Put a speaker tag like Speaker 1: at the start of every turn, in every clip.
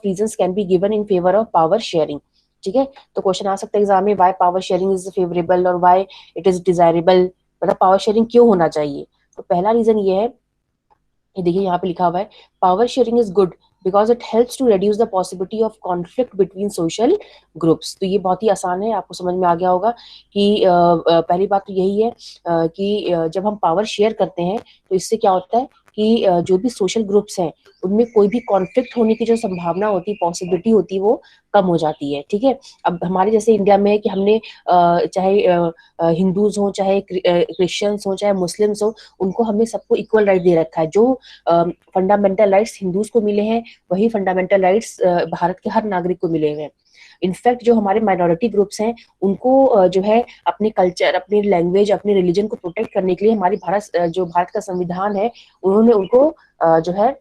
Speaker 1: Reasons can be given in favour of power sharing. ठीक है, तो क्वेश्चन आ सकता है एग्जाम में, why power sharing is favourable और व्हाई इट इज डिजायरेबल, मतलब पावर शेयरिंग क्यों होना चाहिए। तो पहला रीजन ये है, ये देखिए यहाँ पे लिखा हुआ है, power sharing is good because it helps to reduce the possibility of conflict between social groups. तो ये बहुत ही आसान है, आपको समझ में आ गया होगा कि पहली बात तो यही है कि जब हम पावर शेयर करते हैं तो इससे क्या होता है कि जो भी सोशल ग्रुप्स हैं उनमें कोई भी कॉन्फ्लिक्ट होने की जो संभावना होती है, पॉसिबिलिटी होती है, वो कम हो जाती है। ठीक है, अब हमारे जैसे इंडिया में है कि हमने चाहे हिंदूज हो, चाहे क्रिश्चियंस हो, चाहे मुस्लिम्स हो, उनको हमने सबको इक्वल राइट दे रखा है। जो फंडामेंटल राइट्स हिंदूज को मिले हैं वही फंडामेंटल राइट्स भारत के हर नागरिक को मिले हुए हैं। इनफैक्ट जो हमारे माइनॉरिटी ग्रुप्स हैं उनको जो है अपने कल्चर, अपनी लैंग्वेज, अपने रिलीजन को प्रोटेक्ट करने के लिए हमारी जो भारत का संविधान है उन्होंने उनको जो है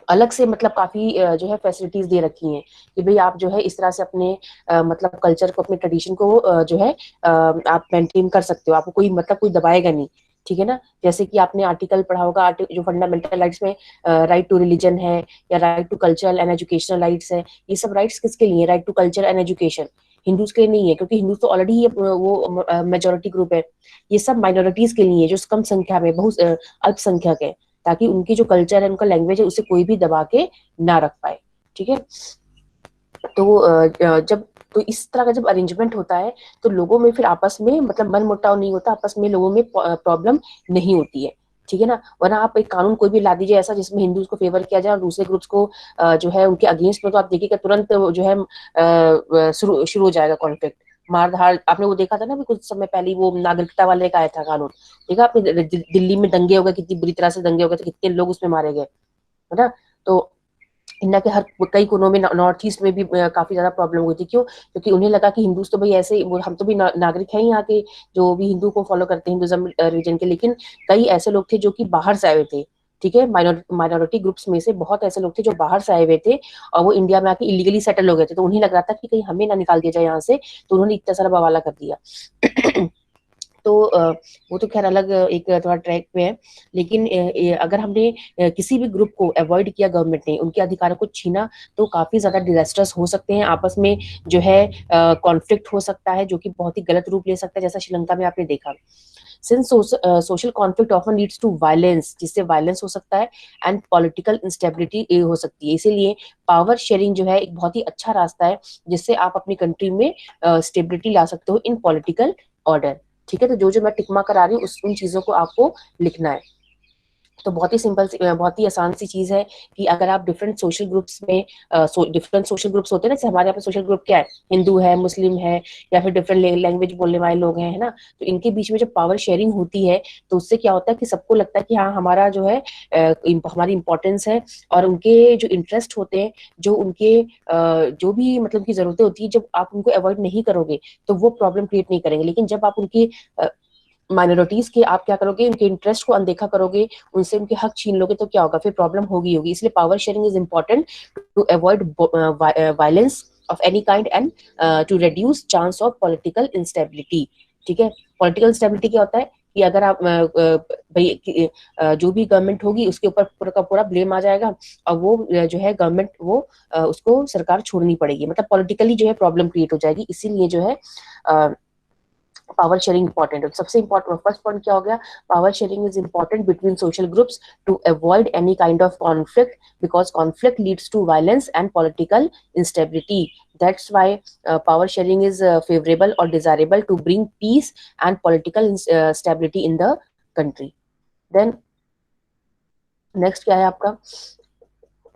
Speaker 1: अलग से मतलब काफी जो है फैसिलिटीज दे रखी हैं कि भाई आप जो है इस तरह से अपने मतलब कल्चर को, अपने ट्रेडिशन को जो है आप मेंटेन कर सकते हो, आपको कोई मतलब कोई दबाएगा नहीं। ठीक है ना, जैसे कि आपने आर्टिकल पढ़ा होगा, जो फंडामेंटल राइट्स में राइट टू रिलीजन है या right to cultural and educational rights है, ये सब राइट्स किसके लिए? Right to culture and education Hindus के लिए नहीं है, क्योंकि हिंदूज तो ऑलरेडी वो मेजोरिटी ग्रुप है। ये सब माइनॉरिटीज के लिए, जो कम संख्या में, बहुत अल्पसंख्यक है, ताकि उनकी जो कल्चर है, उनका लैंग्वेज है, उसे कोई भी दबा के ना रख पाए। ठीक है, तो जब तो इस तरह का जब अरेंजमेंट होता है तो लोगों में फिर आपस में मतलब मन मुटाव नहीं होता, आपस में लोगों में प्रॉब्लम नहीं होती है। ठीक है ना, वरना आप एक कानून कोई भी ला दीजिए ऐसा जिसमें हिंदूज को फेवर किया जाए और दूसरे ग्रुप्स को जो है उनके अगेंस्ट में, तो आप देखिएगा तुरंत जो है शुरू हो जाएगा कॉन्फ्लिक्ट, मार धाड़। आपने वो देखा था ना, कुछ समय पहले वो नागरिकता वाले का आया था कानून, देखा आपने दिल्ली में दंगे हो गए, कितनी बुरी तरह से दंगे हो गए थे, कितने लोग उसमें मारे गए, है ना। तो इंडिया के हर कई कोनों में, नॉर्थ ईस्ट में भी काफी ज्यादा प्रॉब्लम हुई थी। क्यों? क्योंकि उन्हें लगा कि हिंदूज तो भाई ऐसे हम तो भी नागरिक हैं यहाँ के, जो भी हिंदू को फॉलो करते हैं, हिंदुज्म रिलीजन के, लेकिन कई ऐसे लोग थे जो कि बाहर से आए हुए थे। ठीक है, माइनॉरिटी ग्रुप्स में से बहुत ऐसे लोग थे जो बाहर से आए हुए थे और वो इंडिया में आके इलीगली सेटल हो गए थे, तो उन्हें लग रहा था कि कहीं हमें ना निकाल दिया जाए यहाँ से, तो उन्होंने इतना सारा बवाला कर दिया। तो वो तो खैर अलग एक थोड़ा ट्रैक पे है, लेकिन अगर हमने किसी भी ग्रुप को अवॉइड किया, गवर्नमेंट ने उनके अधिकारों को छीना, तो काफी ज्यादा डिजास्टर्स हो सकते हैं, आपस में जो है कॉन्फ्लिक्ट हो सकता है, जो कि बहुत ही गलत रूप ले सकता है, जैसा श्रीलंका में आपने देखा। Since social conflict often leads to violence, जिससे वायलेंस हो सकता है, एंड पॉलिटिकल इंस्टेबिलिटी हो सकती है। इसीलिए पावर शेयरिंग जो है एक बहुत ही अच्छा रास्ता है जिससे आप अपनी कंट्री में स्टेबिलिटी ला सकते हो इन पॉलिटिकल ऑर्डर। ठीक है, तो जो जो मैं टिक मार्क करा रही हूँ उन चीजों को आपको लिखना है। तो बहुत ही सिंपल, बहुत ही आसान सी चीज है कि अगर आप डिफरेंट सोशल ग्रुप्स में, डिफरेंट सोशल ग्रुप्स होते हैं ना, जैसे हमारे यहाँ पे सोशल ग्रुप क्या है, हिंदू है, मुस्लिम है, या फिर डिफरेंट लैंग्वेज बोलने वाले लोग हैं, है ना। तो इनके बीच में जब पावर शेयरिंग होती है तो उससे क्या होता है कि सबको लगता है कि हाँ हमारा जो है हमारी इंपॉर्टेंस है, और उनके जो इंटरेस्ट होते हैं, जो उनके जो भी मतलब की जरूरतें होती है, जब आप उनको अवॉइड नहीं करोगे तो वो प्रॉब्लम क्रिएट नहीं करेंगे। लेकिन जब आप उनकी माइनॉरिटीज के आप क्या करोगे, उनके इंटरेस्ट को अनदेखा करोगे, उनसे उनके हक छीन लोगे, तो क्या होगा, फिर प्रॉब्लम होगी। इसलिए power sharing is important to avoid violence of any kind and to reduce chance of political instability. ठीक है, पॉलिटिकल इंस्टेबिलिटी क्या होता है कि अगर आप भाई जो भी गवर्नमेंट होगी उसके ऊपर पूरा का पूरा ब्लेम आ जाएगा, और वो जो है गवर्नमेंट वो उसको सरकार छोड़नी पड़ेगी, मतलब पॉलिटिकली जो है प्रॉब्लम क्रिएट हो जाएगी। इसीलिए जो है पावर शेयरिंग इंपॉर्टेंट है। सबसे इंपॉर्टेंट फर्स्ट पॉइंट क्या हो गया, power sharing is important between social groups to avoid any kind of conflict, because conflict leads to violence and political instability. That's why power sharing is favorable or desirable to bring peace and political stability in the country. Then next क्या है आपका,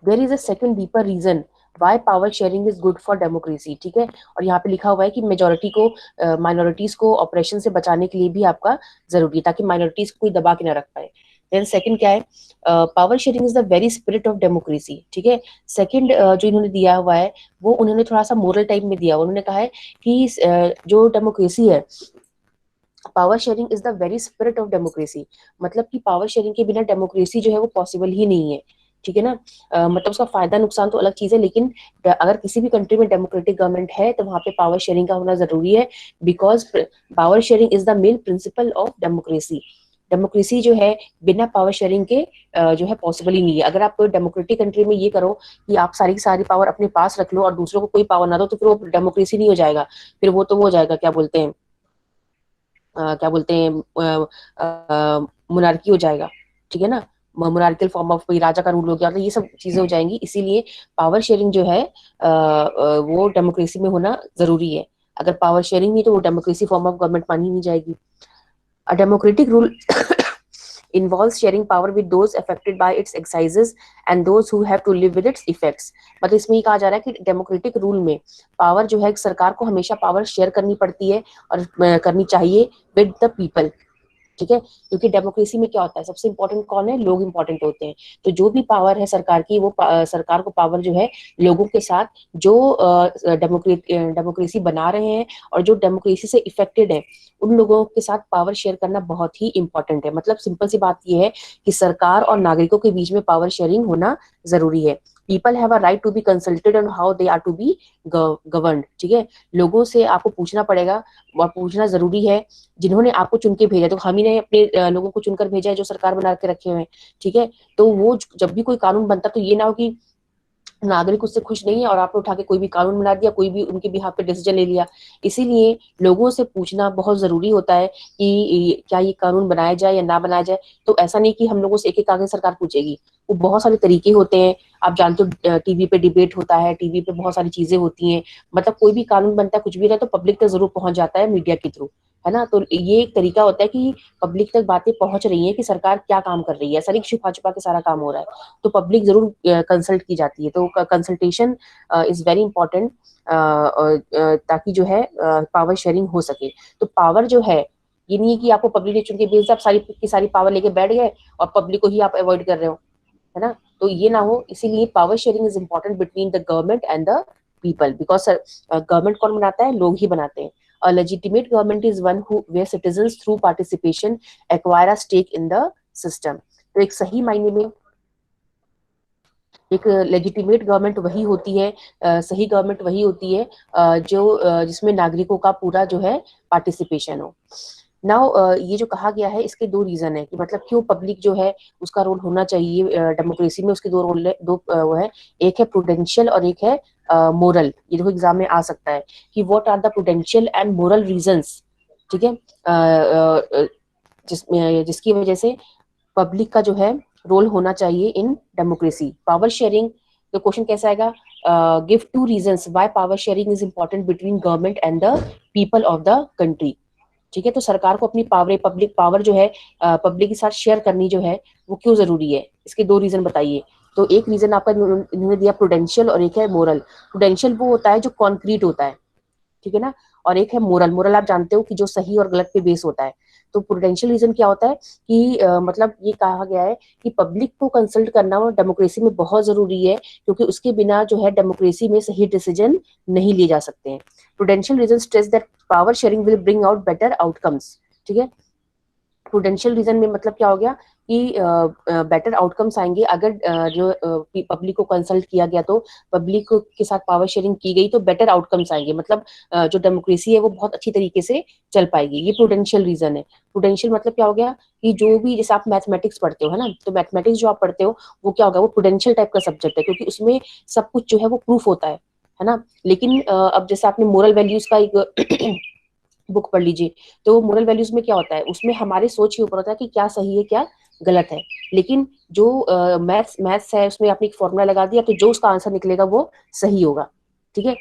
Speaker 1: there is a second deeper reason why power sharing is good for democracy. ठीक है, और यहाँ पे लिखा हुआ है कि मेजोरिटी को माइनॉरिटीज को ऑपरेशन से बचाने के लिए भी आपका जरूरी है, ताकि माइनॉरिटीज को कोई दबा के ना रख पाए। देन सेकंड क्या है, power sharing is the very spirit of democracy. ठीक है, सेकंड जो इन्होंने दिया हुआ है वो उन्होंने थोड़ा सा मोरल टाइप में दिया हुआ, उन्होंने कहा है कि जो डेमोक्रेसी है, power sharing is the very spirit of democracy, मतलब कि पावर शेयरिंग के बिना डेमोक्रेसी जो है वो पॉसिबल ही नहीं है। ठीक है ना, मतलब उसका फायदा नुकसान तो अलग चीज है, लेकिन अगर किसी भी कंट्री में डेमोक्रेटिक गवर्नमेंट है तो वहां पे पावर शेयरिंग का होना जरूरी है, because power sharing is the main principle of democracy. Democracy जो है बिना पावर शेयरिंग के जो है पॉसिबल ही नहीं है। अगर आप डेमोक्रेटिक कंट्री में ये करो कि आप सारी की सारी पावर अपने पास रख लो और दूसरों को कोई पावर ना दो, तो फिर वो डेमोक्रेसी नहीं हो जाएगा, फिर वो तो वो हो जाएगा, क्या बोलते हैं मोनार्की हो जाएगा, ठीक है ना, मोनार्कियल फॉर्म ऑफ कोई राजा का रूल हो गया, तो ये सब चीजें हो जाएंगी। इसीलिए पावर शेयरिंग जो है वो डेमोक्रेसी में होना जरूरी है। अगर पावर शेयरिंग नहीं तो वो डेमोक्रेसी फॉर्म ऑफ गवर्नमेंट मानी नहीं जाएगी। A democratic rule involves sharing power with those affected by its exercises and those who have to live with its effects। मतलब इसमें ये कहा जा रहा है कि डेमोक्रेटिक रूल में पावर जो है सरकार को हमेशा पावर शेयर करनी पड़ती है और करनी चाहिए विद द पीपल, ठीक है। क्योंकि डेमोक्रेसी में क्या होता है, सबसे इंपॉर्टेंट कौन है, लोग इंपॉर्टेंट होते हैं। तो जो भी पावर है सरकार की, वो सरकार को पावर जो है लोगों के साथ जो डेमोक्रेसी बना रहे हैं और जो डेमोक्रेसी से इफेक्टेड है उन लोगों के साथ पावर शेयर करना बहुत ही इंपॉर्टेंट है। मतलब सिंपल सी बात यह है कि सरकार और नागरिकों के बीच में पावर शेयरिंग होना जरूरी है। People have a right to be consulted on how they are to be governed, ठीक है। लोगों से आपको पूछना पड़ेगा और पूछना जरूरी है, जिन्होंने आपको चुन के भेजा, तो हम ही ने अपने लोगों को चुनकर भेजा है जो सरकार बना के रखे हुए हैं, ठीक है। तो वो जब भी कोई कानून बनता तो ये ना हो कि नागरिक उससे खुश नहीं है और आपने उठा के कोई भी कानून बना दिया, कोई भी उनके बिहाफ पे डिसीजन ले लिया। इसीलिए लोगों से पूछना बहुत जरूरी होता है कि क्या ये कानून बनाया जाए या ना बनाया जाए। तो ऐसा नहीं कि हम लोगों से एक एक आगे सरकार पूछेगी, वो बहुत सारे तरीके होते हैं। आप जानते हो टीवी पे डिबेट होता है, टीवी पे बहुत सारी चीजें होती हैं। मतलब कोई भी कानून बनता है, कुछ भी रहता है, तो पब्लिक तक जरूर पहुंच जाता है मीडिया के थ्रू, है ना। तो ये एक तरीका होता है कि पब्लिक तक बातें पहुंच रही हैं कि सरकार क्या काम कर रही है, ऐसा नहीं छुपा छुपा के सारा काम हो रहा है। तो पब्लिक जरूर कंसल्ट की जाती है। तो कंसल्टेशन इज वेरी इंपॉर्टेंट, ताकि जो है पावर शेयरिंग हो सके। तो पावर जो है ये नहीं है कि आपको पब्लिक ने चुन के भेज दिया, आप सारी की सारी पावर लेके बैठ गए और पब्लिक को ही आप अवॉइड कर रहे हो, है ना। तो ये ना हो, इसीलिए power sharing is important between the government and the people, because government कौन बनाता है, लोग ही बनाते हैं। A legitimate government is one who where citizens through participation acquire a stake in the system। तो एक सही मायने में एक लेजिटिमेट गवर्नमेंट वही होती है, सही गवर्नमेंट वही होती है जो जिसमें नागरिकों का पूरा जो है पार्टिसिपेशन हो। नाउ ये जो कहा गया है इसके दो रीजन है कि मतलब क्यों पब्लिक जो है उसका रोल होना चाहिए डेमोक्रेसी में। उसके दो रोल है, दो वो है, एक है प्रूडेंशियल और एक है मोरल। ये देखो एग्जाम में आ सकता है कि what are the prudential and moral reasons, ठीक है, जिसकी वजह से पब्लिक का जो है रोल होना चाहिए इन डेमोक्रेसी। पावर शेयरिंग, तो क्वेश्चन कैसा आएगा, give two reasons why power sharing is important between government and the people of the country, ठीक है। तो सरकार को अपनी पावर, पब्लिक पावर जो है पब्लिक के साथ शेयर करनी जो है वो क्यों जरूरी है, इसके दो रीजन बताइए। तो एक रीजन आपका इन्होंने दिया प्रूडेंशियल और एक है मोरल। प्रूडेंशियल वो होता है जो कॉन्क्रीट होता है, ठीक है ना, और एक है मोरल। मोरल आप जानते हो कि जो सही और गलत पे बेस होता है। तो प्रूडेंशियल रीजन क्या होता है कि मतलब ये कहा गया है कि पब्लिक को कंसल्ट करना डेमोक्रेसी में बहुत जरूरी है, क्योंकि उसके बिना जो है डेमोक्रेसी में सही डिसीजन नहीं लिए जा सकते हैं। Prudential reason stress that power sharing will bring out better outcomes, ठीक है। प्रूडेंशियल रीजन में मतलब क्या हो गया कि बेटर आउटकम्स आएंगे अगर जो पब्लिक को कंसल्ट किया गया, तो पब्लिक के साथ पावर शेयरिंग की गई तो बेटर आउटकम्स आएंगे। मतलब जो डेमोक्रेसी है वो बहुत अच्छी तरीके से चल पाएगी। ये प्रूडेंशियल रीजन है। प्रूडेंशियल मतलब क्या हो गया कि जो भी, जैसे आप मैथमेटिक्स पढ़ते हो, है ना, तो मैथमेटिक्स जो आप पढ़ते हो वो क्या होगा, वो प्रूडेंशियल टाइप का सब्जेक्ट है, क्योंकि उसमें सब कुछ जो है वो प्रूफ होता है ना। लेकिन अब जैसे आपने मोरल वैल्यूज का एक बुक पढ़ लीजिए, तो मोरल वैल्यूज में क्या होता है, उसमें हमारे सोच के ऊपर होता है कि क्या सही है क्या गलत है। लेकिन जो मैथ्स है उसमें आपने एक फॉर्मूला लगा दिया तो जो उसका आंसर निकलेगा वो सही होगा, ठीक है।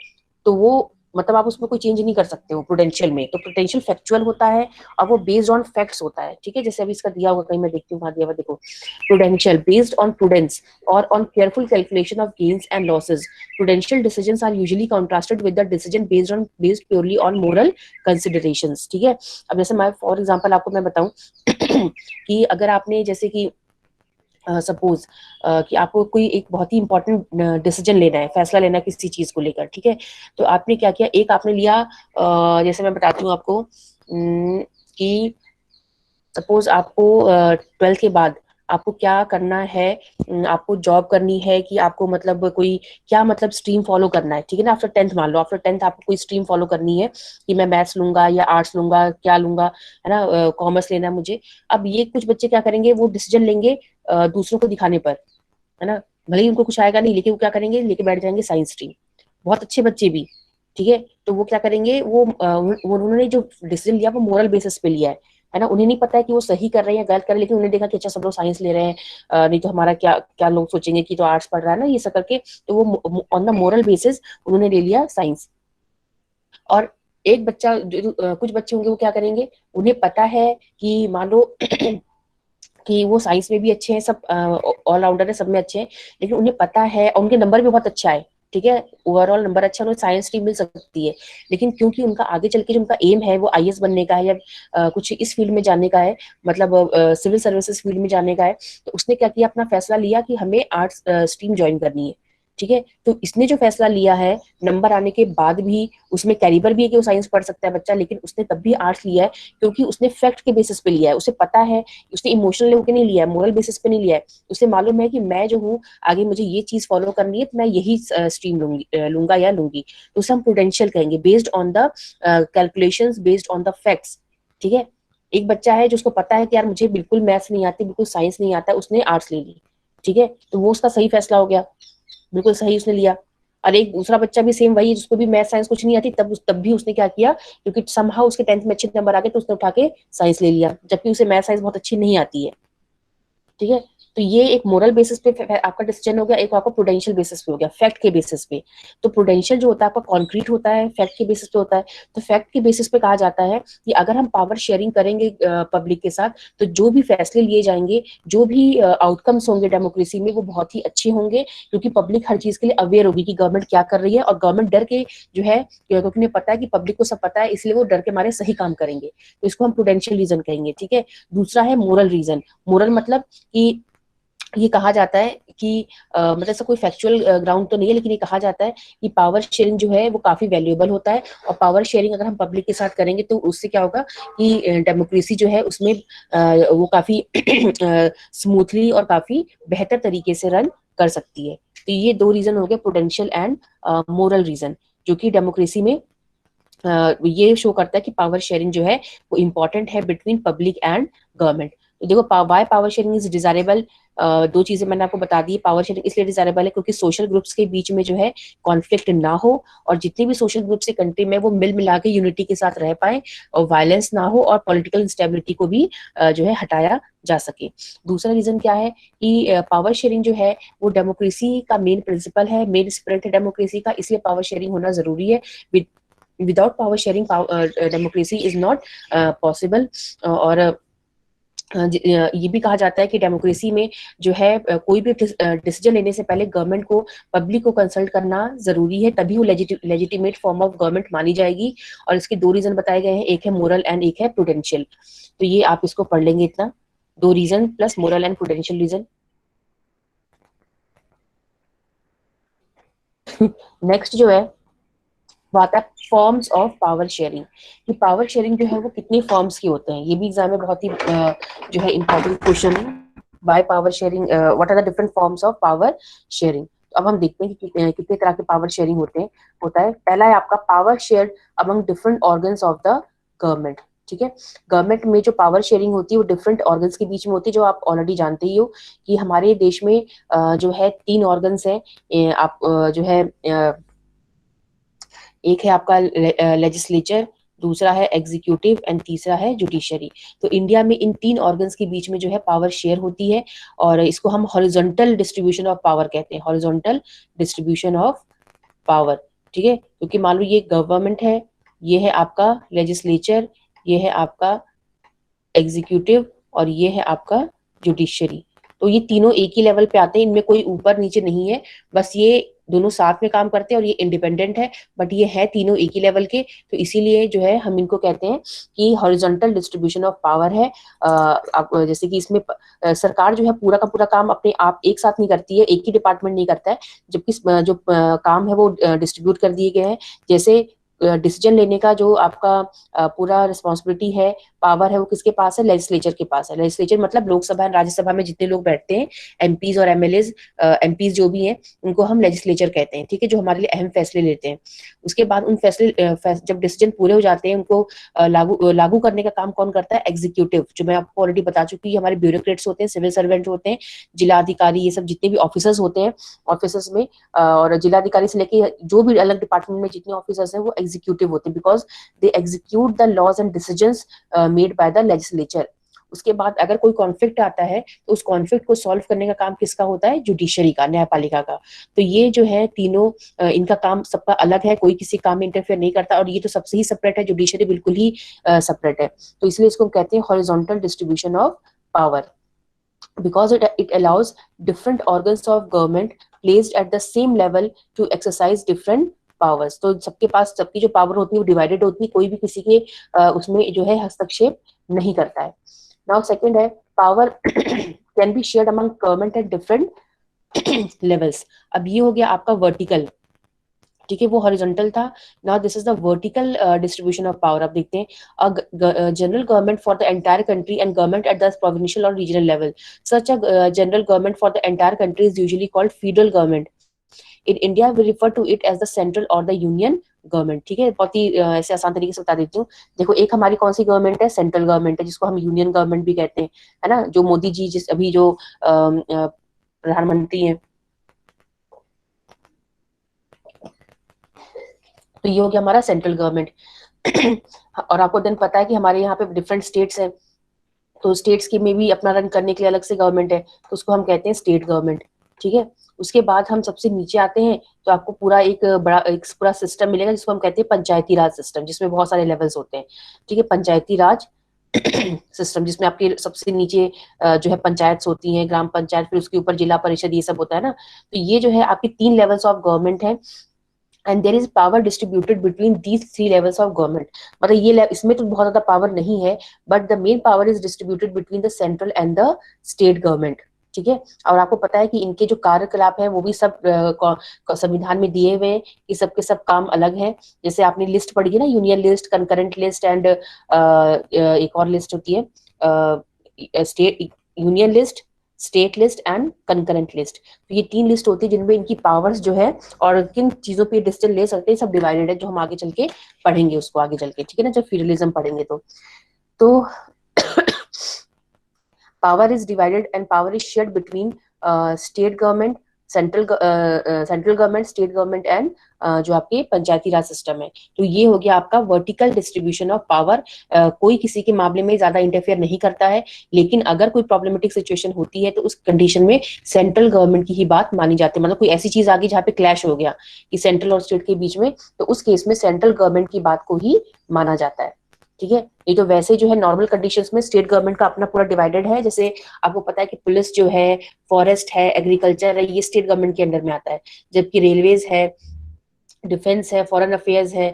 Speaker 1: तो वो मतलब आप उसमें कोई चेंज नहीं कर सकते हो प्रूडेंशियल में। तो प्रूडेंशियल फैक्चुअल होता है और वो बेस्ड ऑन फैक्ट्स होता है, ठीक है। जैसे अभी इसका दिया होगा कहीं, मैं देखती हूँ वहां दिया हुआ, देखो, प्रूडेंशियल बेस्ड ऑन प्रूडेंस और on careful calculation of gains and losses. Prudential decisions are usually contrasted with the decision based purely on moral considerations, ठीक है। अब जैसे मैं फॉर एग्जांपल आपको मैं बताऊं कि अगर आपने जैसे कि सपोज कि आपको कोई एक बहुत ही इंपॉर्टेंट डिसीजन लेना है, फैसला लेना है किसी चीज को लेकर, ठीक है। तो आपने क्या किया, एक आपने लिया जैसे मैं बताती हूँ आपको कि सपोज आपको 12th के बाद आपको क्या करना है, आपको जॉब करनी है कि आपको मतलब कोई क्या मतलब स्ट्रीम फॉलो करना है, ठीक है ना। आफ्टर 10th मान लो, आफ्टर 10th आपको कोई स्ट्रीम फॉलो करनी है कि मैं मैथ्स लूंगा या आर्ट्स लूंगा, क्या लूंगा, है ना, कॉमर्स लेना है मुझे। अब ये कुछ बच्चे क्या करेंगे, वो डिसीजन लेंगे दूसरों को दिखाने पर, है ना। भले ही उनको कुछ आएगा नहीं, लेकिन वो क्या करेंगे, लेके बैठ जाएंगे साइंस स्ट्रीम। बहुत अच्छे बच्चे भी, ठीक है। तो वो क्या करेंगे, वो उन्होंने जो डिसीजन लिया वो मोरल बेसिस पे लिया है ना। उन्हें नहीं पता है कि वो सही कर रहे हैं या गलत कर रहे हैं, लेकिन उन्हें देखा कि अच्छा सब लोग साइंस ले रहे हैं, नहीं तो हमारा क्या क्या लोग सोचेंगे कि तो आर्ट्स पढ़ रहा है ना, ये सब करके। तो वो ऑन द मोरल बेसिस उन्होंने ले लिया साइंस। और एक बच्चा कुछ बच्चे होंगे वो क्या करेंगे, उन्हें पता है कि मान लो कि वो साइंस में भी अच्छे हैं, सब ऑलराउंडर है, सब में अच्छे हैं, लेकिन उन्हें पता है और उनके नंबर भी बहुत अच्छा है, ठीक है, ओवरऑल नंबर अच्छा है, उन्हें साइंस टीम मिल सकती है। लेकिन क्योंकि उनका आगे चल के जो उनका एम है वो आईएएस बनने का है या कुछ इस फील्ड में जाने का है, मतलब सिविल सर्विसेज फील्ड में जाने का है, तो उसने क्या किया, अपना फैसला लिया कि हमें आर्ट्स स्ट्रीम ज्वाइन करनी है, ठीक है। तो इसने जो फैसला लिया है, नंबर आने के बाद भी उसमें कैलिबर भी है कि वो साइंस पढ़ सकता है बच्चा, लेकिन उसने तब भी आर्ट्स लिया है क्योंकि उसने फैक्ट के बेसिस पे लिया है। उसे पता है, उसने इमोशनल होकर नहीं लिया है, मोरल बेसिस पे नहीं लिया है। उसे मालूम है कि मैं जो हूँ आगे मुझे ये चीज फॉलो करनी है, तो मैं यही स्ट्रीम लूंगा या लूंगी। तो उसे हम प्रूडेंशियल कहेंगे, based on the calculations, based on the facts, ठीक है। एक बच्चा है जिसको पता है कि यार मुझे बिल्कुल मैथ्स नहीं आती, बिल्कुल साइंस नहीं आता, उसने आर्ट्स ले ली, ठीक है, तो वो उसका सही फैसला हो गया, बिल्कुल सही उसने लिया। और एक दूसरा बच्चा भी सेम वही, जिसको भी मैथ साइंस कुछ नहीं आती, तब भी उसने क्या किया, क्योंकि समहाउ उसके 10th में अच्छे नंबर आ गए, तो उसने उठा के साइंस ले लिया, जबकि उसे मैथ साइंस बहुत अच्छी नहीं आती है, ठीक है। तो ये एक मोरल बेसिस पे आपका डिसीजन हो गया, एक आपका प्रूडेंशियल बेसिस पे हो गया, फैक्ट के बेसिस पे। तो प्रूडेंशियल जो होता है आपका कॉन्क्रीट होता है, फैक्ट के बेसिस पे होता है। तो फैक्ट के बेसिस पे कहा जाता है कि अगर हम पावर शेयरिंग करेंगे पब्लिक के साथ, तो जो भी फैसले लिए जाएंगे, जो भी आउटकम्स होंगे डेमोक्रेसी में, वो बहुत ही अच्छे होंगे, क्योंकि पब्लिक हर चीज के लिए अवेयर होगी कि गवर्नमेंट क्या कर रही है, और गवर्नमेंट डर के जो है, क्योंकि उन्हें पता है कि पब्लिक को सब पता है, इसलिए वो डर के मारे सही काम करेंगे। तो इसको हम प्रूडेंशियल रीजन कहेंगे, ठीक है। दूसरा है मोरल रीजन। मोरल मतलब कि ये कहा जाता है कि मतलब ऐसा कोई फैक्चुअल ग्राउंड तो नहीं है, लेकिन ये कहा जाता है कि पावर शेयरिंग जो है वो काफी वैल्यूएबल होता है। और पावर शेयरिंग अगर हम पब्लिक के साथ करेंगे तो उससे क्या होगा कि डेमोक्रेसी जो है उसमें वो काफी स्मूथली और काफी बेहतर तरीके से रन कर सकती है। तो ये दो रीजन हो गए, प्रूडेंशियल एंड मोरल रीजन, जो कि डेमोक्रेसी में ये शो करता है कि पावर शेयरिंग जो है वो इम्पोर्टेंट है बिटवीन पब्लिक एंड गवर्नमेंट। तो देखो why power sharing is desirable, दो चीजें मैंने आपको बता दी। पावर शेयरिंग इसलिए डिजायरेबल है क्योंकि सोशल ग्रुप्स के बीच में जो है कॉन्फ्लिक्ट ना हो, और जितने भी सोशल ग्रुप्स की कंट्री में वो मिल मिला के यूनिटी के साथ रह पाए, और वायलेंस ना हो, और पॉलिटिकल इंस्टेबिलिटी को भी जो है हटाया जा सके। दूसरा रीजन क्या है कि पावर शेयरिंग जो है वो डेमोक्रेसी का मेन प्रिंसिपल है, मेन स्पिरिट है डेमोक्रेसी का, इसलिए पावर शेयरिंग होना जरूरी है। Without power sharing democracy is not possible. और ये भी कहा जाता है कि डेमोक्रेसी में जो है कोई भी डिसीजन लेने से पहले गवर्नमेंट को, पब्लिक को कंसल्ट करना जरूरी है, तभी वो लेजिटिमेट फॉर्म ऑफ गवर्नमेंट मानी जाएगी। और इसके दो रीजन बताए गए हैं, एक है मोरल एंड एक है प्रूडेंशियल। तो ये आप इसको पढ़ लेंगे इतना, दो reason plus moral and prudential reason. Next जो है वो आता है फॉर्म्स ऑफ पावर शेयरिंग, कि पावर शेयरिंग जो है वो कितनी फॉर्म्स के होते हैं। ये भी एग्जाम में बहुत ही जो है इंपॉर्टेंट क्वेश्चन है। By power sharing, what are the different forms of power sharing. तो अब हम देखते हैं कि कितने तरह के पावर शेयरिंग होता है। पहला है आपका power share among different organs of the government, ठीक है। गवर्नमेंट में जो पावर शेयरिंग होती है वो डिफरेंट ऑर्गन्स के बीच में होती है, जो आप ऑलरेडी जानते ही हो कि हमारे देश में जो है तीन ऑर्गन्स हैं। आप जो है एक है आपका लेजिस्लेचर, दूसरा है एग्जीक्यूटिव एंड तीसरा है जुडिशरी। तो इंडिया में इन तीन ऑर्गन्स के बीच में जो है पावर शेयर होती है, और इसको हम हॉरिजॉन्टल डिस्ट्रीब्यूशन ऑफ पावर कहते हैं, हॉरिजॉन्टल डिस्ट्रीब्यूशन ऑफ पावर, ठीक है। क्योंकि मान लो ये गवर्नमेंट है, ये है आपका लेजिस्लेचर, ये है आपका एग्जीक्यूटिव, और ये है आपका जुडिशरी। तो ये तीनों एक ही लेवल पे आते हैं, इनमें कोई ऊपर नीचे नहीं है, बस ये दोनों साथ में काम करते हैं, और ये इंडिपेंडेंट है, बट ये है तीनों एक ही लेवल के। तो इसीलिए जो है हम इनको कहते हैं कि हॉरिजॉन्टल डिस्ट्रीब्यूशन ऑफ पावर है। जैसे कि इसमें सरकार जो है पूरा का पूरा काम अपने आप एक साथ नहीं करती है, एक ही डिपार्टमेंट नहीं करता है, जबकि जो काम है वो डिस्ट्रीब्यूट कर दिए गए हैं। जैसे डिसीजन लेने का जो आपका पूरा रिस्पॉन्सिबिलिटी है, पावर है, वो किसके पास है? लेजिस्लेचर के पास है। लेजिस्लेचर मतलब लोकसभा एंड राज्यसभा में जितने लोग बैठते हैं, एमपीज और एमएलएज, एमपीज जो भी हैं, उनको हम लेजिस्लेचर कहते हैं, ठीक है, जो हमारे लिए अहम फैसले लेते हैं। उसके बाद उन फैसले जब डिसीजन पूरे हो जाते हैं, उनको लागू करने का काम कौन करता है? एग्जीक्यूटिव, जो मैं आपको ऑलरेडी बता चुकी, हमारे ब्यूरोक्रेट्स होते हैं, सिविल सर्वेंट होते हैं, जिला अधिकारी, ये सब जितने भी ऑफिसर्स होते हैं ऑफिसर्स में, और जिलाधिकारी से लेके जो भी अलग डिपार्टमेंट में जितने ऑफिसर्स हैं वो एग्जीक्यूटिव होते हैं, because they execute the laws and decisions made by the legislature. उसके बाद अगर कोई कॉन्फ्लिक्ट आता है तो उस कॉन्फ्लिक्ट को सॉल्व करने का काम किसका होता है? जुडिशरी का, न्यायपालिका का। तो ये जो है तीनों, इनका काम सबका अलग है, कोई किसी काम में इंटरफेयर नहीं करता, और ये तो सबसे ही सेपरेट है, जुडिशरी बिल्कुल ही सेपरेट है। तो इसलिए इसको कहते हैं horizontal distribution of power, because it allows different organs of government placed at the same level to exercise different powers। तो सबके पास सबकी जो पावर होती है वो डिवाइडेड होती है, कोई भी किसी के उसमें जो है हस्तक्षेप नहीं करता है। नाउ सेकंड है, power can be shared among government at different levels. अब ये हो गया आपका वर्टिकल, ठीक है, वो हॉरिजॉन्टल था। Now this is the vertical distribution of power. आप देखते हैं general government for the entire country and government at the provincial और regional level. Such a general government for the entire country is usually called federal government. In India we refer to it as the central और the union government, ठीक है। बहुत ही ऐसे आसान तरीके से बता देती हूँ। देखो, एक हमारी कौन सी गवर्नमेंट है? सेंट्रल गवर्नमेंट है, जिसको हम यूनियन गवर्नमेंट भी कहते हैं, है ना, जो मोदी जी जिस अभी जो प्रधानमंत्री हैं। तो ये हो गया हमारा सेंट्रल गवर्नमेंट। और आपको देन पता है कि हमारे यहाँ पे डिफरेंट स्टेट्स हैं, तो स्टेट्स की में भी अपना रन करने के लिए अलग से गवर्नमेंट है, तो उसको हम कहते हैं स्टेट गवर्नमेंट, ठीक है। उसके बाद हम सबसे नीचे आते हैं तो आपको पूरा एक बड़ा एक पूरा सिस्टम मिलेगा, जिसको हम कहते हैं पंचायती राज सिस्टम, जिसमें बहुत सारे लेवल्स होते हैं, ठीक है। पंचायती राज सिस्टम, जिसमें आपके सबसे नीचे जो है पंचायत होती हैं, ग्राम पंचायत, फिर उसके ऊपर जिला परिषद, ये सब होता है ना। तो ये जो है आपके 3 लेवल्स ऑफ गवर्नमेंट है, and there is power distributed between these 3 levels of government. मतलब ये इसमें तो बहुत ज्यादा पावर नहीं है, but the main power is distributed between the central and the state government, ठीक है। और आपको पता है कि इनके जो कार्यकलाप है वो भी सब संविधान में दिए हुए हैं, कि सबके सब काम अलग है। जैसे आपने लिस्ट पढ़ी है ना, union list, concurrent list, and एक और लिस्ट होती है, state union list, state list and concurrent list. तो ये 3 लिस्ट होती है जिनमें इनकी पावर्स जो है और किन चीजों पे डिसीजन ले सकते हैं, सब डिवाइडेड है, जो हम आगे चल के पढ़ेंगे उसको आगे चल के, ठीक है ना, जब फेडरलिज्म पढ़ेंगे तो power is divided and power is shared between state government, central government, state government and जो आपके पंचायती राज सिस्टम है। तो ये हो गया आपका वर्टिकल डिस्ट्रीब्यूशन ऑफ पावर। कोई किसी के मामले में ज्यादा इंटरफेयर नहीं करता है, लेकिन अगर कोई प्रॉब्लमेटिक सिचुएशन होती है तो उस कंडीशन में सेंट्रल गवर्नमेंट की ही बात मानी जाती है। मतलब कोई ऐसी चीज आ गई जहाँ पे क्लैश हो गया कि सेंट्रल और स्टेट के बीच में, तो उस केस में सेंट्रल गवर्नमेंट की बात को ही माना जाता है, ठीक है। ये तो वैसे जो है नॉर्मल कंडीशंस में स्टेट गवर्नमेंट का अपना पूरा डिवाइडेड है। जैसे आपको पता है कि पुलिस जो है, फॉरेस्ट है, एग्रीकल्चर है, ये स्टेट गवर्नमेंट के अंडर में आता है, जबकि रेलवेज है, डिफेंस है, फॉरेन अफेयर्स है,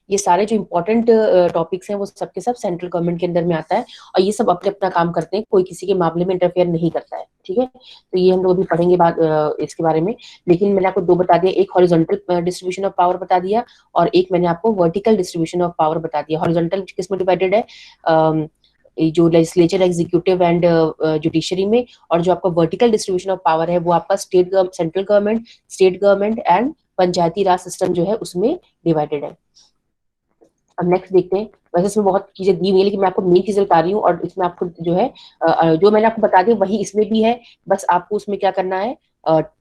Speaker 1: ये सारे जो इंपॉर्टेंट टॉपिक्स हैं वो सबके सब सेंट्रल गवर्नमेंट के अंदर में आता है, और ये सब अपने अपना काम करते हैं, कोई किसी के मामले में इंटरफेयर नहीं करता है, ठीक है। तो ये हम लोग अभी पढ़ेंगे बात इसके बारे में। लेकिन मैंने आपको 2 बता दिया, एक हॉरिजॉन्टल डिस्ट्रीब्यूशन ऑफ पावर बता दिया, और एक मैंने आपको वर्टिकल डिस्ट्रीब्यूशन ऑफ पावर बता दिया। हॉरिजॉन्टल किस में डिवाइडेड है? जो लेजिस्लेचर, एग्जीक्यूटिव एंड जुडिशरी में, और जो आपका वर्टिकल डिस्ट्रीब्यूशन ऑफ पावर है वो आपका central government, state government and Panchayati Raj system जो है उसमें डिवाइडेड है। अब नेक्स्ट देखते हैं। वैसे इसमें बहुत चीजें दी हुई है, लेकिन मैं आपको मेन चीजें बता रही हूँ, और इसमें आपको जो है जो मैंने आपको बता दिया वही इसमें भी है, बस आपको उसमें क्या करना है,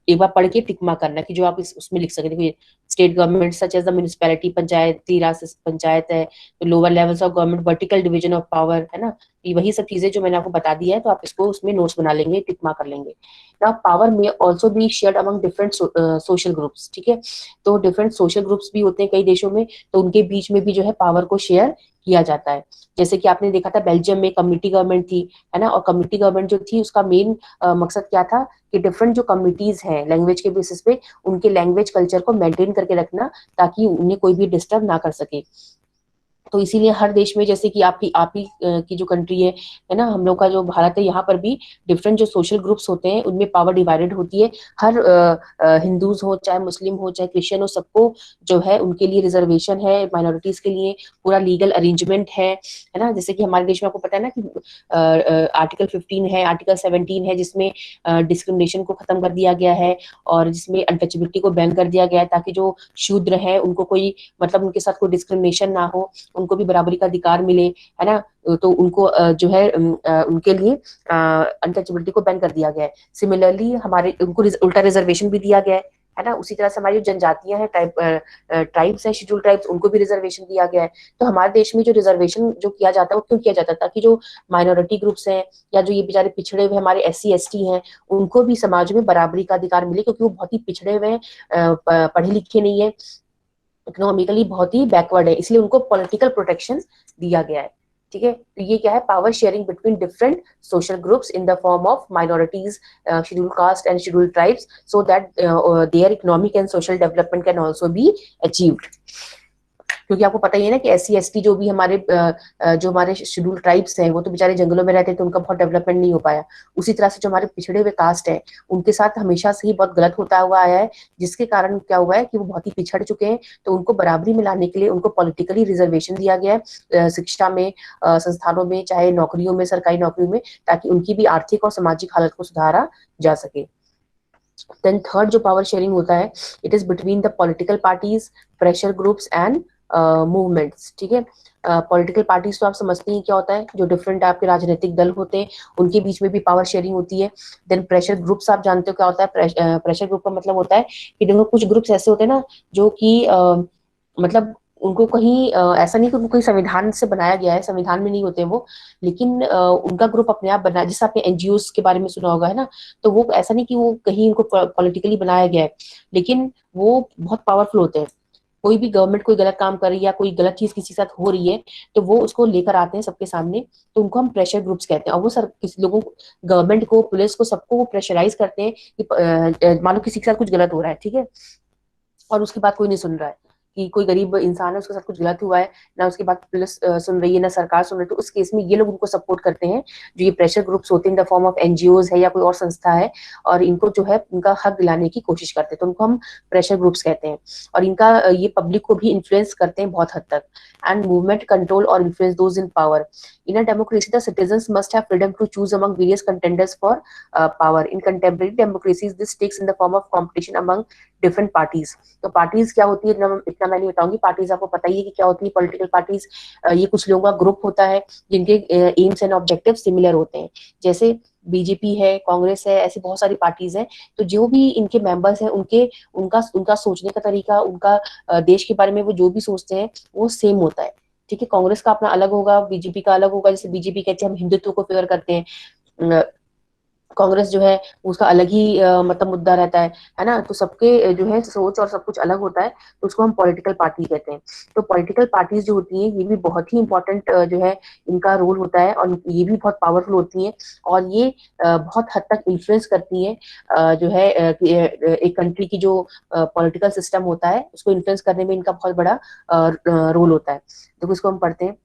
Speaker 1: एक बार पढ़ के टिक मार्क करना है कि जो आप उसमें लिख सके। देखिए, state government such as the municipality, Panchayati Raj panchayat है, तो lower levels of government, vertical division of power, है ना। ये वही सब चीजें जो मैंने आपको बता दी है, तो आप इसको उसमें नोट्स बना लेंगे, टिक मार्क कर लेंगे। नाउ पावर में also be shared among different social groups, ठीक है। तो डिफरेंट सोशल ग्रुप्स भी होते हैं कई देशों में, तो उनके बीच में भी जो है पावर को शेयर किया जाता है। जैसे कि आपने देखा था बेल्जियम में कम्युनिटी गवर्नमेंट थी, है ना, और कम्युनिटी गवर्नमेंट जो थी उसका मेन मकसद क्या था कि डिफरेंट जो कम्युनिटीज हैं लैंग्वेज के बेसिस पे, उनके लैंग्वेज कल्चर को मेंटेन करके रखना, ताकि उन्हें कोई भी डिस्टर्ब ना कर सके। तो इसीलिए हर देश में, जैसे कि आप ही की जो कंट्री है ना, हम लोग का जो भारत है, यहाँ पर भी डिफरेंट जो सोशल ग्रुप्स होते हैं उनमें पावर डिवाइडेड होती है। हर हिंदूज हो, चाहे मुस्लिम हो, चाहे क्रिश्चियन हो, सबको जो है उनके लिए रिजर्वेशन है, माइनॉरिटीज के लिए पूरा लीगल अरेंजमेंट है ना। जैसे कि हमारे देश में आपको पता है ना कि आर्टिकल 15 है, आर्टिकल 17 है, जिसमें डिस्क्रिमिनेशन को खत्म कर दिया गया है और जिसमें अनटचेबिलिटी को बैन कर दिया गया है, ताकि जो शूद्र है उनको कोई मतलब उनके साथ कोई डिस्क्रिमिनेशन ना हो, उनको भी बराबरी का अधिकार मिले, है ना। तो उनको जो है उनके लिए अनटचेबिलिटी को बैन कर दिया गया है। सिमिलरली हमारे उनको उल्टा रिजर्वेशन भी दिया गया है ना। उसी तरह से हमारी जो जनजातियां हैं, ट्राइब्स हैं, शेड्यूल ट्राइब्स, उनको भी रिजर्वेशन दिया गया है। तो हमारे देश में जो रिजर्वेशन जो किया जाता है वो क्यों किया जाता है, ताकि जो माइनॉरिटी ग्रुप्स हैं या जो ये बेचारे पिछड़े हुए हमारे SC ST हैं, उनको भी समाज में बराबरी का अधिकार मिले, क्योंकि वो बहुत ही पिछड़े हुए हैं, पढ़े लिखे नहीं है, इकोनॉमिकली बहुत ही बैकवर्ड है, इसलिए उनको पॉलिटिकल प्रोटेक्शन दिया गया है। ठीक है, तो ये क्या है, power sharing between different social groups in the form of minorities, schedule caste and schedule tribes, so that their economic and social development can also be achieved. क्योंकि आपको पता ही है ना कि SC ST जो भी हमारे जो हमारे शेड्यूल ट्राइब्स हैं, वो तो बेचारे जंगलों में रहते हैं, तो उनका बहुत डेवलपमेंट नहीं हो पाया। उसी तरह से जो हमारे पिछड़े हुए कास्ट है, उनके साथ हमेशा से ही बहुत गलत होता हुआ आया है, जिसके कारण क्या हुआ है कि वो बहुत ही पिछड़ चुके हैं। तो उनको बराबरी में लाने के लिए उनको पॉलिटिकली रिजर्वेशन दिया गया है, शिक्षा में, संस्थानों में, चाहे नौकरियों में, सरकारी नौकरियों में, ताकि उनकी भी आर्थिक और सामाजिक हालत को सुधारा जा सके। देन थर्ड जो पावर शेयरिंग होता है, it is between the political parties, pressure groups and movements. ठीक है, पॉलिटिकल पार्टीज तो आप समझते हैं क्या होता है, जो डिफरेंट आपके राजनीतिक दल होते हैं उनके बीच में भी पावर शेयरिंग होती है। देन प्रेशर ग्रुप्स आप जानते हो क्या होता है। प्रेशर ग्रुप का मतलब होता है कि देखो कुछ ग्रुप्स ऐसे होते हैं ना, जो कि मतलब उनको कहीं ऐसा नहीं कि उनको कोई संविधान से बनाया गया है, संविधान में नहीं होते वो, लेकिन उनका ग्रुप अपने आप बना, जैसे आपने NGOs के बारे में सुना होगा, है ना। तो वो ऐसा नहीं कि वो कहीं उनको पॉलिटिकली बनाया गया है, लेकिन वो बहुत पावरफुल होते हैं। कोई भी गवर्नमेंट कोई गलत काम कर रही है या कोई गलत चीज किसी के साथ हो रही है, तो वो उसको लेकर आते हैं सबके सामने, तो उनको हम प्रेशर ग्रुप्स कहते हैं। और वो सर किसी लोगों को, गवर्नमेंट को, पुलिस को, सबको वो प्रेशराइज करते हैं कि मान लो किसी के साथ कुछ गलत हो रहा है, ठीक है, और उसकी बात कोई नहीं सुन रहा है, कि कोई गरीब इंसान है, उसके साथ कुछ गलत हुआ है, ना उसकी बात पुलिस सुन रही है, ना सरकार सुन रही है, तो उस केस में ये लोग उनको सपोर्ट करते हैं। जो ये प्रेशर ग्रुप्स होते हैं इन द फॉर्म ऑफ NGOs है या कोई और संस्था है, और इनको जो है इनका हक दिलाने की कोशिश करते हैं, तो उनको हम प्रेशर ग्रुप्स कहते हैं। और इनका ये पब्लिक को भी इन्फ्लुएंस करते हैं बहुत हद तक। एंड मूवमेंट कंट्रोल और influence those in power. In a democracy the citizens must have freedom to choose among various contenders for power. In contemporary democracies this takes in the form of competition among different parties. तो parties क्या होती है, इतना मैं नहीं बताऊंगी। Parties आपको पता ही है कि क्या होती है पॉलिटिकल पार्टीज। ये कुछ लोगों का ग्रुप होता है जिनके एम्स एंड ऑब्जेक्टिव सिमिलर होते हैं। जैसे BJP है, कांग्रेस है, ऐसी बहुत सारी पार्टीज हैं। तो जो भी इनके मेंबर्स हैं, उनके उनका उनका सोचने का तरीका, उनका देश के बारे में वो जो भी सोचते हैं वो सेम होता है। ठीक है, कांग्रेस का अपना अलग होगा, BJP का अलग होगा। जैसे BJP कहते हैं हम हिंदुत्व को फेवर करते हैं, कांग्रेस जो है उसका अलग ही मतलब मुद्दा रहता है ना। तो सबके जो है सोच और सब कुछ अलग होता है, तो उसको हम पॉलिटिकल पार्टी कहते हैं। तो पॉलिटिकल पार्टीज जो होती हैं ये भी बहुत ही इंपॉर्टेंट जो है इनका रोल होता है, और ये भी बहुत पावरफुल होती हैं, और ये बहुत हद तक इन्फ्लुएंस करती हैं जो है एक कंट्री की जो पॉलिटिकल सिस्टम होता है उसको इन्फ्लुएंस करने में इनका बहुत बड़ा रोल होता है। देखो इसको हम पढ़ते हैं।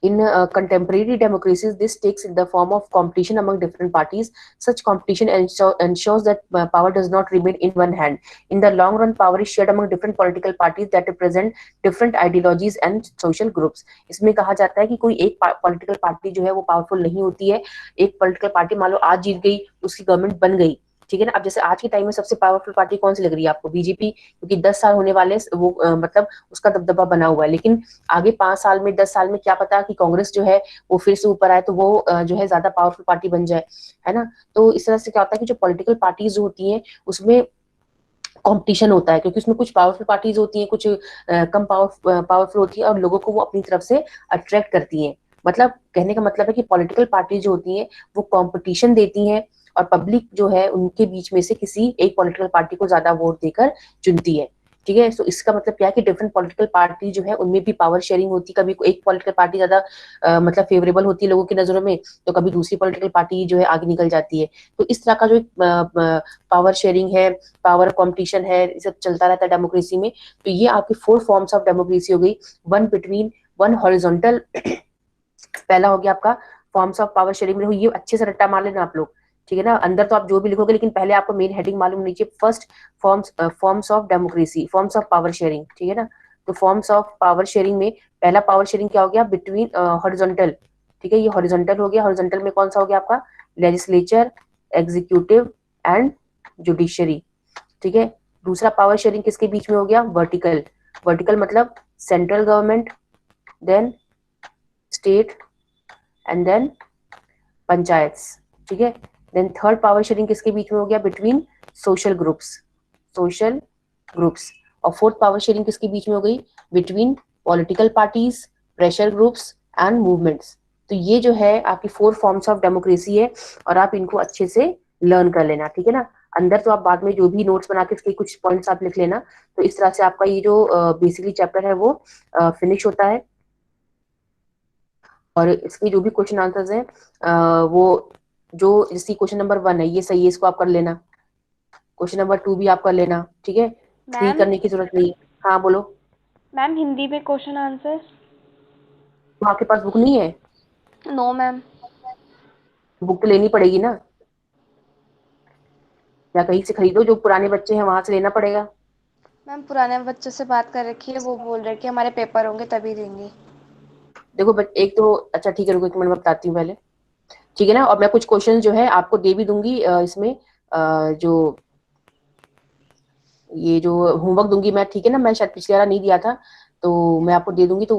Speaker 1: In contemporary democracies, this takes in the form of competition among different parties. Such competition ensures that power does not remain in one hand. In the long run, power is shared among different political parties that represent different ideologies and social groups. इसमें कहा जाता है कि कोई एक political party जो है वो पावरफुल नहीं होती है। एक पॉलिटिकल पार्टी मान लो आज जीत गई, उसकी गवर्नमेंट बन गई, ठीक है ना। अब जैसे आज के टाइम में सबसे पावरफुल पार्टी कौन सी लग रही है आपको? BJP, क्योंकि 10 साल होने वाले वो मतलब उसका दबदबा बना हुआ है। लेकिन आगे 5 साल में, 10 साल में क्या पता कि कांग्रेस जो है वो फिर से ऊपर आए, तो वो जो है ज्यादा पावरफुल पार्टी बन जाए, है ना। तो इस तरह से क्या होता है कि जो पॉलिटिकल पार्टीज होती हैं उसमें कंपटीशन होता है, क्योंकि उसमें कुछ पावरफुल पार्टीज होती हैं, कुछ कम पावरफुल होती है, और लोगों को वो अपनी तरफ से अट्रैक्ट करती हैं। मतलब कहने का मतलब है कि पॉलिटिकल पार्टी जो होती हैं वो कंपटीशन देती हैं, और पब्लिक जो है उनके बीच में से किसी एक पॉलिटिकल पार्टी को ज्यादा वोट देकर चुनती है। ठीक है। तो इसका मतलब क्या है कि डिफरेंट पॉलिटिकल पार्टी जो है उनमें भी पावर शेयरिंग होती है। कभी एक पॉलिटिकल पार्टी ज्यादा मतलब फेवरेबल होती है लोगों की नजरों में, तो कभी दूसरी पॉलिटिकल पार्टी जो है आगे निकल जाती है। तो इस तरह का जो पावर शेयरिंग है, पावर कॉम्पिटिशन है, ये सब चलता रहता है डेमोक्रेसी में। तो ये आपकी 4 फॉर्म्स ऑफ डेमोक्रेसी हो गई। वन बिटवीन, वन हॉरिजॉन्टल, पहला हो गया आपका फॉर्म्स ऑफ पावर शेयरिंग में। ये अच्छे से रट्टा मार लेना आप लोग, ठीक है ना। अंदर तो आप जो भी लिखोगे, लेकिन पहले आपको मेन हेडिंग मालूम होनी चाहिए। First, forms of democracy, forms of power sharing, ठीक है ना। तो फॉर्म्स ऑफ पावर शेयरिंग में पहला पावर शेयरिंग क्या हो गया, बिटवीन हॉरिजॉन्टल, ठीक है। ये हॉरिजॉन्टल हो गया। हॉरिजॉन्टल में कौन सा हो गया आपका, लेजिस्लेचर, एग्जीक्यूटिव एंड जुडिशरी, ठीक है। दूसरा पावर शेयरिंग किसके बीच में हो गया, वर्टिकल। वर्टिकल मतलब central government, then state and then panchayat, ठीक है। देन थर्ड पावर शेयरिंग किसके बीच में हो गया, between social groups, social groups. और फोर्थ पावर शेयरिंग किसके बीच में हो गई, between political parties, pressure groups and movements. तो ये जो है आपकी 4 फॉर्म्स ऑफ डेमोक्रेसी है, और आप इनको अच्छे से लर्न कर लेना, ठीक है ना। अंदर तो आप बाद में जो भी नोट्स बना के इसके कुछ पॉइंट्स आप लिख लेना। तो इस तरह से आपका ये जो बेसिकली चैप्टर है वो फिनिश होता है। और इसके जो भी क्वेश्चन आंसर्स हैं वो जो जैसे क्वेश्चन नंबर 1 है ये सही है, इसको आप कर लेना। क्वेश्चन नंबर 2 भी आप कर लेना, ठीक है। 3
Speaker 2: मैम
Speaker 1: करने की जरूरत नहीं है। हाँ बोलो।
Speaker 2: मैम हिंदी में क्वेश्चन आंसर।
Speaker 1: तो आपके पास बुक नहीं है,
Speaker 2: नो मैम।
Speaker 1: बुक तो लेनी पड़ेगी ना, या कहीं से खरीदो, जो पुराने बच्चे हैं वहां से लेना पड़ेगा।
Speaker 2: मैम पुराने बच्चों से बात कर रखी है, वो बोल रहे कि हमारे पेपर होंगे तभी देंगे।
Speaker 1: देखो एक तो अच्छा ठीक है, रुको एक मिनट मैं बताती हूँ पहले, ठीक है ना। और मैं कुछ क्वेश्चन जो है आपको दे भी दूंगी इसमें जो ये जो होमवर्क दूंगी मैं, ठीक है ना। मैं शायद पिछले वाला नहीं दिया था, तो मैं आपको दे दूंगी। तो